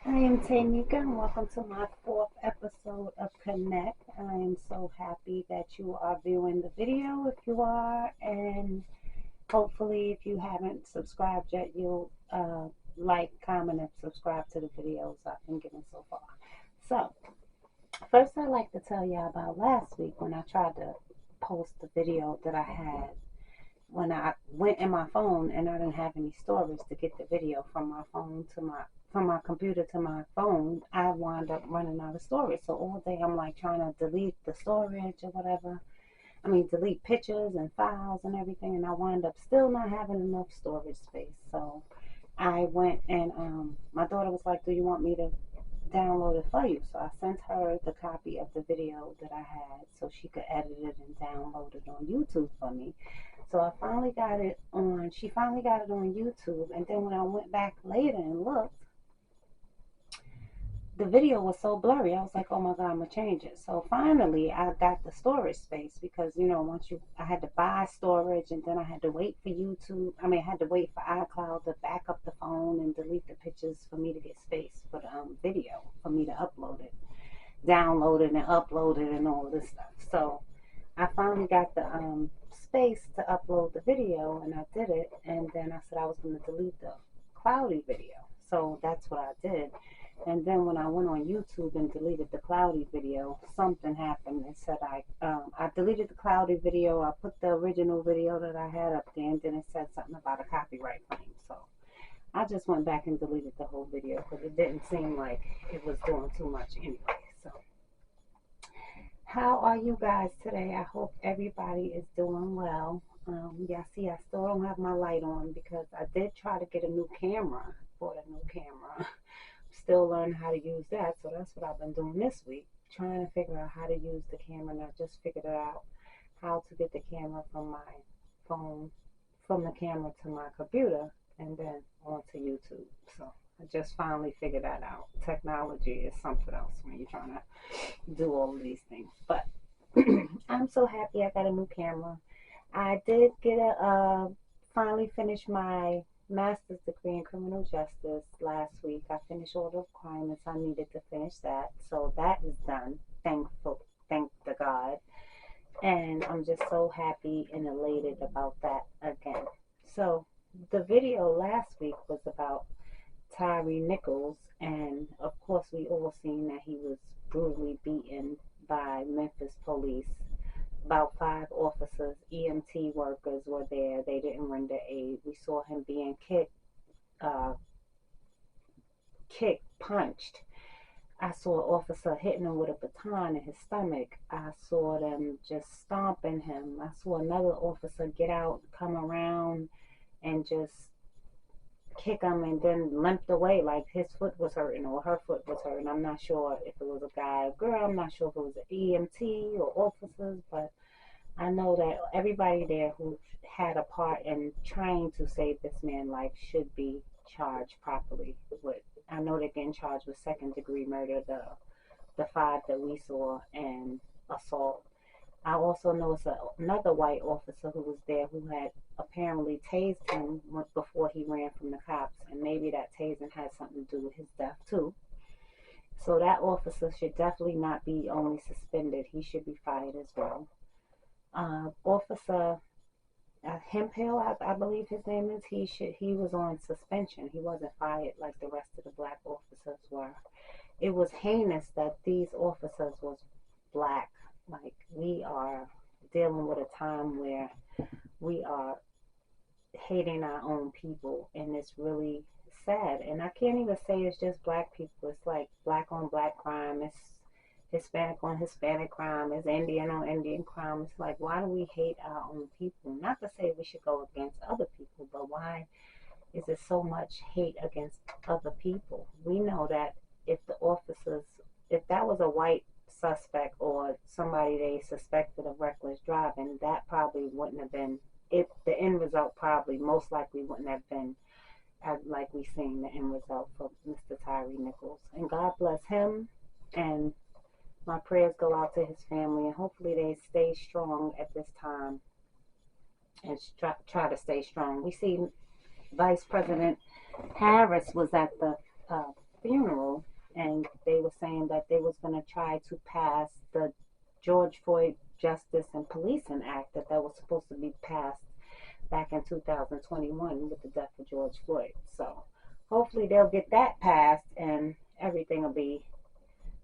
I am Tanika and welcome to my fourth episode of Connect. I am so happy that you are viewing the video if you are, and hopefully, if you haven't subscribed yet, you'll like, comment, and subscribe to the videos I've been giving so far. So, first, I'd like to tell you about last week when I tried to post the video that I had when I went in my phone and I didn't have any storage to get the video from my phone to my computer to my phone. I wound up running out of storage. So all day I'm like trying to delete the storage or whatever. I mean, delete pictures and files and everything, and I wound up still not having enough storage space. So I went and my daughter was like, "Do you want me to download it for you?" So I sent her the copy of the video that I had so she could edit it and download it on YouTube for me. So I finally got it on, she finally got it on YouTube. And then when I went back later and looked, the video was so blurry. I was like, oh my God, I'm going to change it. So finally I got the storage space because, I had to buy storage and then I had to wait for YouTube. I had to wait for iCloud to back up the phone and delete the pictures for me to get space for the video, for me to upload it, download it and upload it and all this stuff. So I finally got the space to upload the video and I did it. And then I said I was going to delete the cloudy video. So that's what I did. And then when I went on YouTube and deleted the cloudy video, something happened. It said I deleted the cloudy video. I put the original video that I had up there, and then it said something about a copyright claim. So I just went back and deleted the whole video because it didn't seem like it was doing too much anyway. So how are you guys today? I hope everybody is doing well. Yeah, see, I still don't have my light on because I did try to get a new camera. Bought a new camera. Still learning how to use that. So that's what I've been doing this week, trying to figure out how to use the camera. And I just figured it out how to get the camera from my phone, from the camera to my computer, and then onto YouTube. So I just finally figured that out. Technology is something else when you're trying to do all of these things. But I'm so happy I got a new camera. I did get finally finish my master's degree in criminal justice last week. I finished all the requirements I needed to finish that. So that is done. Thank the God. And I'm just so happy and elated about that again. So the video last week was about Tyre Nichols, and of course we all seen that he was brutally beaten by Memphis police. About 5 officers, EMT workers were there. They didn't render aid. We saw him being uh, punched. I saw an officer hitting him with a baton in his stomach. I saw them just stomping him. I saw another officer get out, come around, and just kick him and then limped away like his foot was hurting or her foot was hurting. I'm not sure if it was a guy or girl. I'm not sure if it was an EMT or officers, but I know that everybody there who had a part in trying to save this man's life should be charged properly. With, I know they're getting charged with second-degree murder, the 5 that we saw, and assault. I also know it's another white officer who was there who had apparently tased him before he ran from the cops, and maybe that tasing had something to do with his death too. So that officer should definitely not be only suspended; he should be fired as well. Officer Hemphill, I believe his name is. He was on suspension. He wasn't fired like the rest of the black officers were. It was heinous that these officers was black. Like, we are dealing with a time where we are hating our own people, and it's really sad. And I can't even say it's just black people. It's like black on black crime. It's Hispanic on Hispanic crime. It's Indian on Indian crime. It's like, why do we hate our own people? Not to say we should go against other people, but why is there so much hate against other people? We know that if the officers, if that was a white suspect or somebody they suspected of reckless driving, that probably wouldn't have been, if the end result probably most likely wouldn't have been like we seen the end result for Mr. Tyre Nichols. And God bless him, and my prayers go out to his family, and hopefully they stay strong at this time and try to stay strong. We see Vice President Harris was at the funeral, and they were saying that they was going to try to pass the George Floyd Justice and Policing Act that was supposed to be passed back in 2021 with the death of George Floyd. So hopefully they'll get that passed and everything will be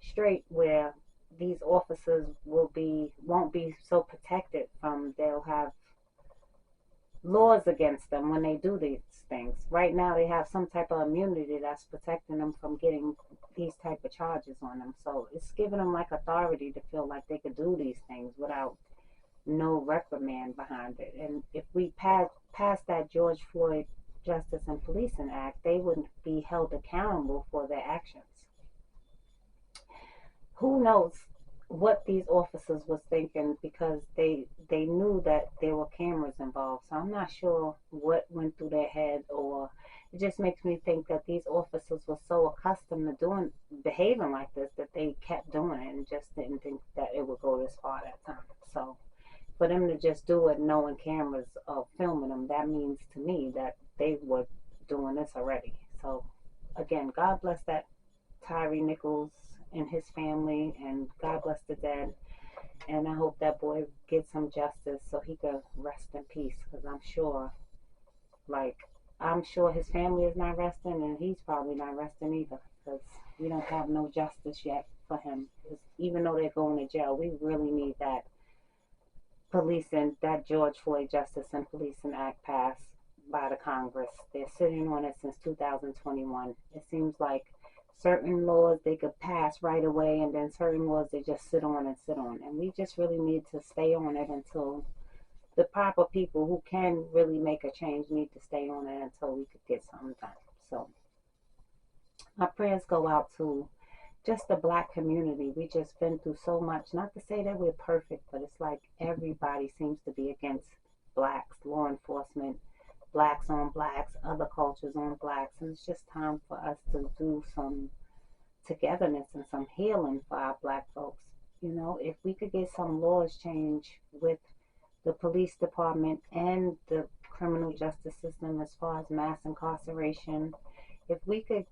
straight, where these officers won't be so protected from, they'll have laws against them when they do these things. Right now they have some type of immunity that's protecting them from getting these type of charges on them. So it's giving them like authority to feel like they could do these things without no reprimand behind it. And if we pass that George Floyd Justice and Policing Act, they wouldn't be held accountable for their actions. Who knows what these officers was thinking, because they knew that there were cameras involved. So I'm not sure what went through their head, or it just makes me think that these officers were so accustomed to behaving like this, that they kept doing it and just didn't think that it would go this far that time. So for them to just do it knowing cameras are filming them, that means to me that they were doing this already. So again, God bless that Tyre Nichols and his family, and God bless the dead. And I hope that boy gets some justice so he could rest in peace, because I'm sure his family is not resting, and he's probably not resting either, because we don't have no justice yet for him. Even though they're going to jail, we really need that George Floyd Justice and Policing Act passed by the Congress. They're sitting on it since 2021. It seems like certain laws they could pass right away, and then certain laws they just sit on. And we just really need to stay on it until the proper people who can really make a change need to stay on it until we could get something done. So my prayers go out to just the Black community. We just been through so much. Not to say that we're perfect, but it's like everybody seems to be against Blacks, law enforcement, Blacks on Blacks, other cultures on Blacks. And it's just time for us to do some togetherness and some healing for our Black folks. You know, if we could get some laws changed with the police department and the criminal justice system as far as mass incarceration, if we could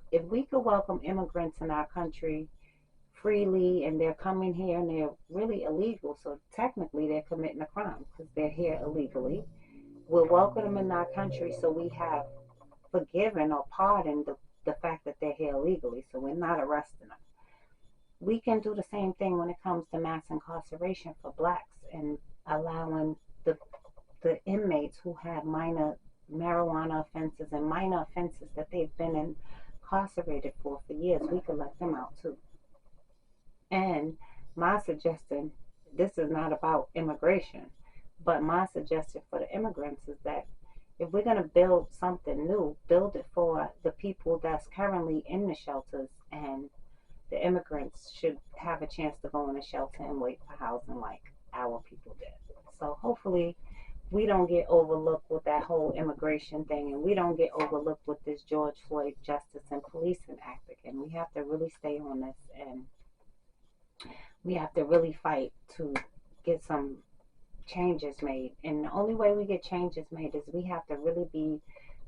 welcome immigrants in our country freely, and they're coming here and they're really illegal, so technically they're committing a crime because they're here illegally. We'll welcome them in our country, so we have forgiven or pardoned the fact that they're here illegally, so we're not arresting them. We can do the same thing when it comes to mass incarceration for Blacks, and allowing the inmates who have minor marijuana offenses and minor offenses that they've been incarcerated for years, we could let them out too. And my suggestion, this is not about immigration, but my suggestion for the immigrants is that if we're going to build something new, build it for the people that's currently in the shelters, and the immigrants should have a chance to go in a shelter and wait for housing like our people did. So hopefully we don't get overlooked with that whole immigration thing, and we don't get overlooked with this George Floyd Justice and Policing Act again. We have to really stay on this, and we have to really fight to get some changes made. And the only way we get changes made is we have to really be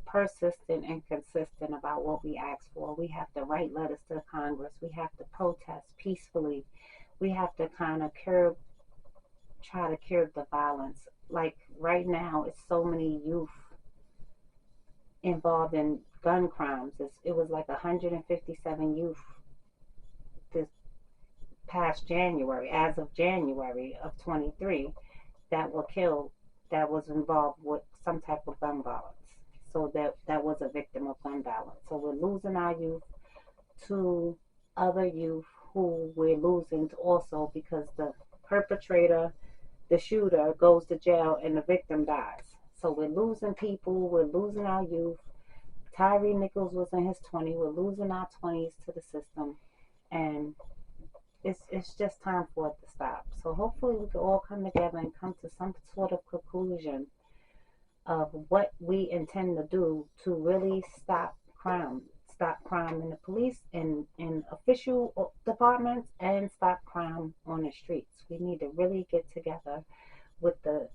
persistent and consistent about what we ask for. We have to write letters to Congress. We have to protest peacefully. We have to kind of try to curb the violence. Like right now, it's so many youth involved in gun crimes. It was like 157 youth this past January, as of January of 23, that were killed, that was involved with some type of gun violence. So that was a victim of gun violence. So we're losing our youth to other youth who we're losing to also, because the perpetrator, the shooter, goes to jail and the victim dies. So we're losing people, we're losing our youth. Tyre Nichols was in his 20s. We're losing our 20s to the system, and it's just time for it to stop. So hopefully we can all come together and come to some sort of conclusion of what we intend to do to really stop crime in the police, in official departments, and stop crime on the streets. We need to really get together with the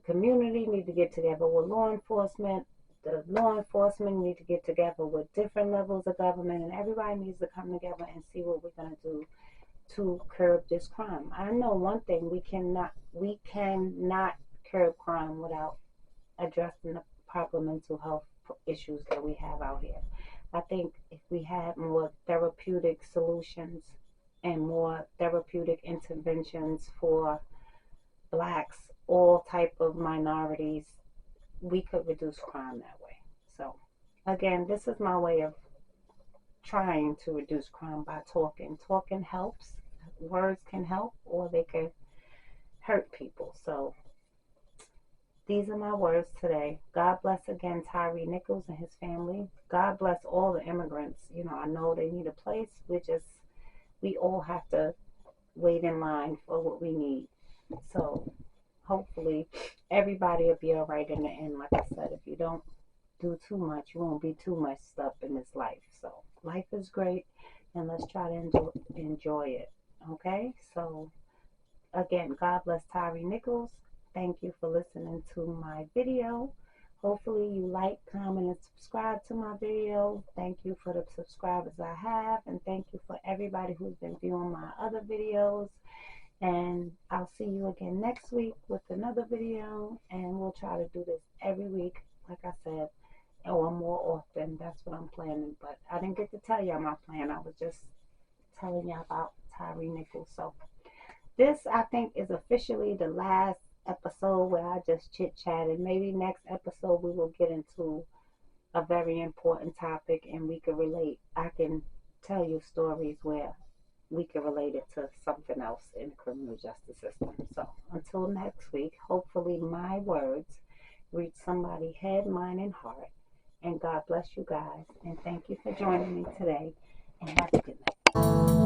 community, need to get together with law enforcement, the law enforcement need to get together with different levels of government, and everybody needs to come together and see what we're going to do to curb this crime. I know one thing: we cannot curb crime without addressing the proper mental health issues that we have out here. I think if we had more therapeutic solutions and more therapeutic interventions for blacks, all type of minorities, we could reduce crime that way. So again, this is my way of trying to reduce crime by talking. Talking helps. Words can help, or they can hurt people. So these are my words today. God bless again Tyre Nichols and his family. God bless all the immigrants. I know they need a place. We all have to wait in line for what we need. So hopefully everybody will be all right in the end. Like I said, if you don't do too much, you won't be too much stuff in this life. So life is great, and let's try to enjoy it. Okay? So again, God bless Tyre Nichols. Thank you for listening to my video. Hopefully you like, comment, and subscribe to my video. Thank you for the subscribers I have, and thank you for everybody who's been viewing my other videos. And I'll see you again next week with another video, and we'll try to do this every week, like I said, or more often. That's what I'm planning. But I didn't get to tell y'all my plan. I was just telling y'all about Tyre Nichols. So this, I think, is officially the last episode where I just chit-chatted. Maybe next episode we will get into a very important topic and we can relate. I can tell you stories where we can relate it to something else in the criminal justice system. So until next week, hopefully my words reach somebody's head, mind, and heart. And God bless you guys. And thank you for joining me today. And have a good night.